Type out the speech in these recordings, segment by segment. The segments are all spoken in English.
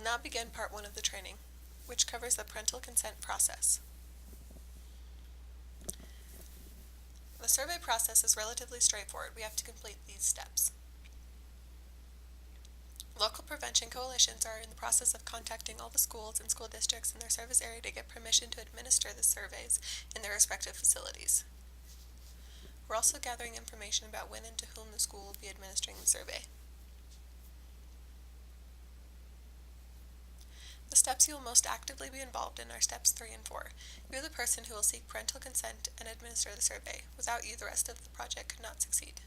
now begin part 1 of the training, which covers the parental consent process. The survey process is relatively straightforward. We have to complete these steps. Local prevention coalitions are in the process of contacting all the schools and school districts in their service area to get permission to administer the surveys in their respective facilities. We're also gathering information about when and to whom the school will be administering the survey. The steps you will most actively be involved in are steps 3 and 4. You're the person who will seek parental consent and administer the survey. Without you, the rest of the project could not succeed.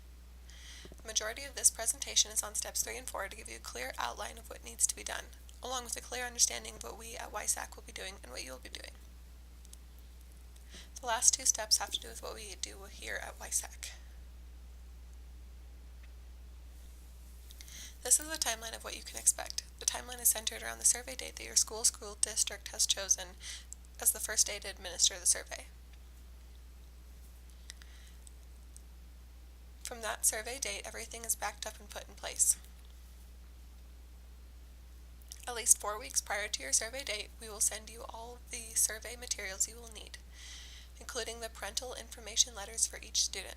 The majority of this presentation is on steps 3 and 4 to give you a clear outline of what needs to be done, along with a clear understanding of what we at YSAC will be doing and what you will be doing. The last 2 steps have to do with what we do here at YSAC. This is a timeline of what you can expect. The timeline is centered around the survey date that your school district has chosen as the first day to administer the survey. From that survey date, everything is backed up and put in place. At least 4 weeks prior to your survey date, we will send you all of the survey materials you will need, including the parental information letters for each student.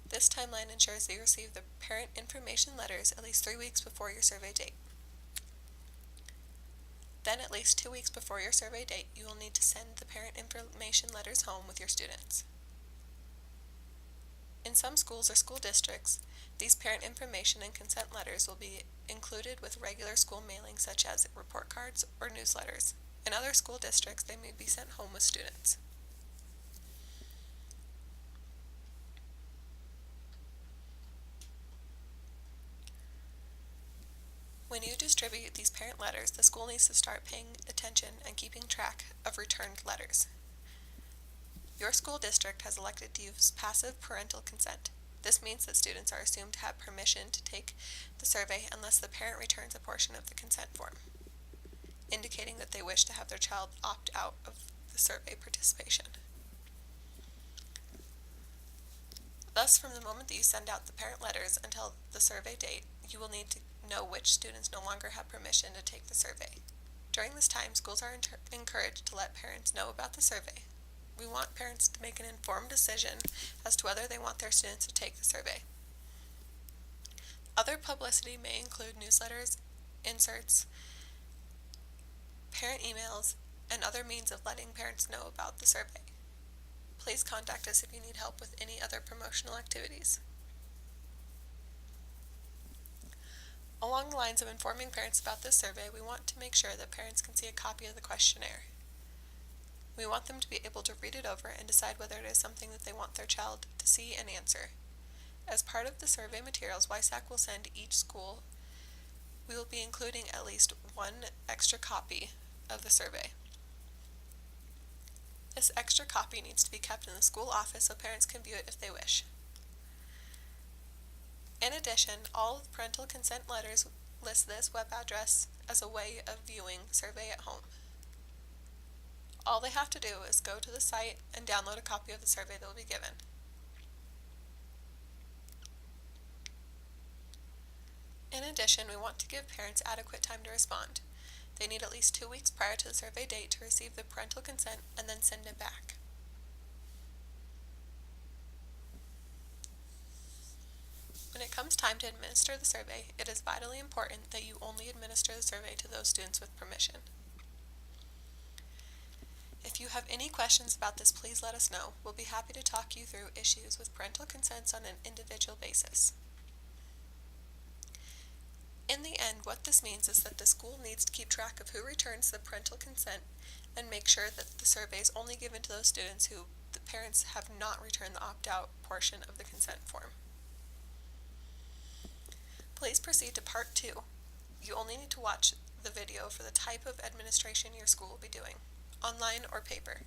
This timeline ensures that you receive the parent information letters at least 3 weeks before your survey date. Then, at least 2 weeks before your survey date, you will need to send the parent information letters home with your students. In some schools or school districts, these parent information and consent letters will be included with regular school mailings such as report cards or newsletters. In other school districts, they may be sent home with students. When you distribute these parent letters, the school needs to start paying attention and keeping track of returned letters. Your school district has elected to use passive parental consent. This means that students are assumed to have permission to take the survey unless the parent returns a portion of the consent form, indicating that they wish to have their child opt out of the survey participation. Thus, from the moment that you send out the parent letters until the survey date, you will need to know which students no longer have permission to take the survey. During this time, schools are encouraged to let parents know about the survey. We want parents to make an informed decision as to whether they want their students to take the survey. Other publicity may include newsletters, inserts, parent emails, and other means of letting parents know about the survey. Please contact us if you need help with any other promotional activities. Along the lines of informing parents about this survey, we want to make sure that parents can see a copy of the questionnaire. We want them to be able to read it over and decide whether it is something that they want their child to see and answer. As part of the survey materials, YSAC will send each school. We will be including at least 1 extra copy of the survey. This extra copy needs to be kept in the school office so parents can view it if they wish. In addition, all parental consent letters list this web address as a way of viewing the survey at home. All they have to do is go to the site and download a copy of the survey that will be given. In addition, we want to give parents adequate time to respond. They need at least 2 weeks prior to the survey date to receive the parental consent and then send it back. When it comes time to administer the survey, it is vitally important that you only administer the survey to those students with permission. If you have any questions about this, please let us know. We'll be happy to talk you through issues with parental consents on an individual basis. In the end, what this means is that the school needs to keep track of who returns the parental consent and make sure that the survey is only given to those students who the parents have not returned the opt-out portion of the consent form. Please proceed to part 2. You only need to watch the video for the type of administration your school will be doing, online or paper.